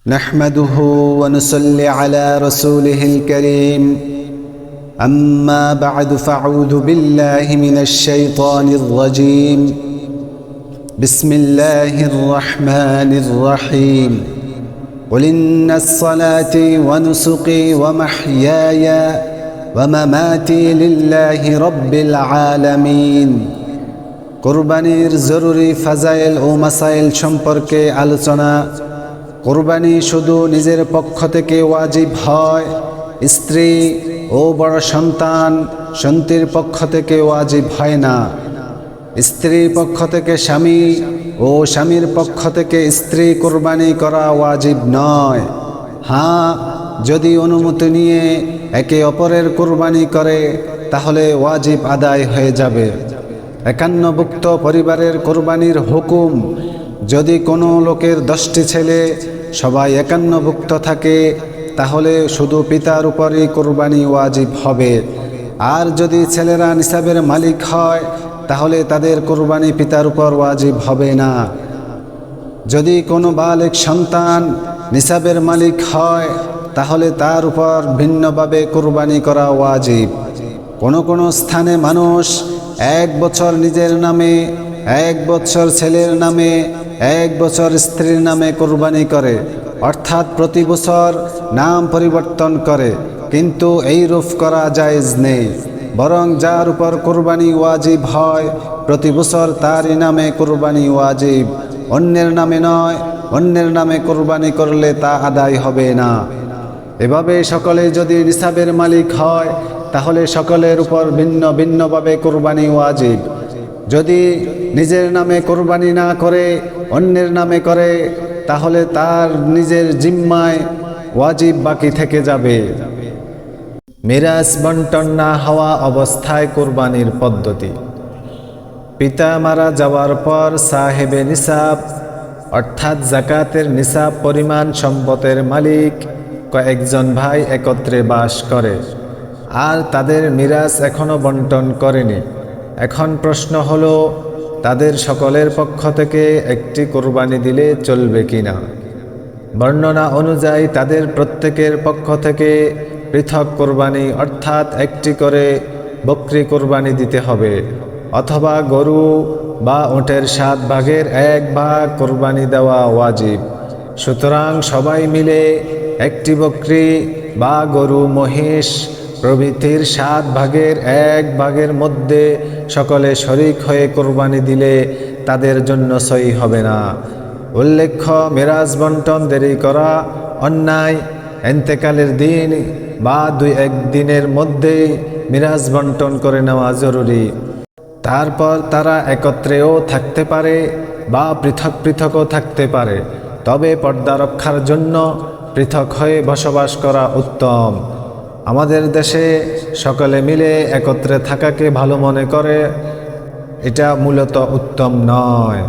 نحمده ونصلي على رسوله الكريم أما بعد فأعوذ بالله من الشيطان الرجيم بسم الله الرحمن الرحيم قل إن الصلاة ونسكي ومحياي ومماتي لله رب العالمين কুরবানির জরুরি ফাজাইল ও মাসাইল সম্পর্কে আলোচনা। কুরবানি শুধু নিজের পক্ষ থেকে ওয়াজিব হয়, স্ত্রী ও বড় সন্তানের পক্ষ থেকে ওয়াজিব হয় না। স্ত্রীর পক্ষ থেকে স্বামী ও স্বামীর পক্ষ থেকে স্ত্রী কুরবানি করা ওয়াজিব নয়। হ্যাঁ, যদি অনুমতি নিয়ে একে অপরের কুরবানি করে তাহলে ওয়াজিব আদায় হয়ে যাবে। একান্নভুক্ত পরিবারের কুরবানির হুকুম: যদি কোনো লোকের 10টি ছেলে সবাই একান্নভুক্ত থাকে তাহলে শুধু পিতার উপরই কুরবানি ওয়াজিব হবে। আর যদি ছেলেরা নিসাবের মালিক হয় তাহলে তাদের কুরবানি পিতার উপর ওয়াজিব হবে না। যদি কোনো বালেগ সন্তান নিসাবের মালিক হয় তাহলে তার উপর ভিন্নভাবে কুরবানি করা ওয়াজিব। কোনো স্থানে মানুষ 1 বছর নিজের নামে, 1 বছর ছেলের নামে, 1 বছর স্ত্রীর নামে কুরবানি করে, অর্থাৎ প্রতি বছর নাম পরিবর্তন করে, কিন্তু এইরূপ করা জায়েজ নেই। বরং যার উপর কুরবানি ওয়াজিব হয় প্রতি বছর তারই নামে কুরবানি ওয়াজিব, অন্যের নামে নয়। অন্যের নামে কুরবানি করলে তা আদায় হবে না। এভাবে সকলে যদি নিসাবের মালিক হয় তাহলে সকলের উপর ভিন্ন ভিন্নভাবে কুরবানি ওয়াজিব। যদি নিজের নামে কুরবানি না করে অন্যের নামে করে তাহলে তার নিজের জিম্মায় ওয়াজিব বাকি থেকে যাবে। মিরাস বন্টন না হওয়া অবস্থায় কুরবানির পদ্ধতি: পিতা মারা যাওয়ার পর সাহেবে নিসাব অর্থাৎ যাকাতের নিসাব পরিমাণ সম্পদের মালিক কয়েকজন ভাই একত্রে বাস করে আর তাদের মিরাস এখনো বন্টন করেনি। এখন প্রশ্ন হলো, তাদের সকলের পক্ষ থেকে একটি কুরবানি দিলে চলবে কিনা? বর্ণনা অনুযায়ী তাদের প্রত্যেকের পক্ষ থেকে পৃথক কুরবানি অর্থাৎ একটি করে বকরি কুরবানি দিতে হবে, অথবা গরু বা উটের 7 ভাগের 1 ভাগ কুরবানি দেওয়া ওয়াজিব। সুতরাং সবাই মিলে একটি বকরি বা গরু, মহিষ প্রভৃতির 7 ভাগের 1 ভাগের মধ্যে সকলে শরিক হয়ে কুরবানি দিলে তাদের জন্য সই হবে না। উল্লেখ্য, মিরাজ বন্টন দেরি করা অন্যায়। ইন্তেকালের দিন বা 2-1 দিনের মধ্যেই মিরাজ বন্টন করে নেওয়া জরুরি। তারপর তারা একত্রেও থাকতে পারে বা পৃথক পৃথকও থাকতে পারে, তবে পর্দা রক্ষার জন্য পৃথক হয়ে বসবাস করা উত্তম। আমাদের দেশে সকলে মিলে একত্রে থাকাকে ভালো মনে করে, এটা মূলত উত্তম নয়।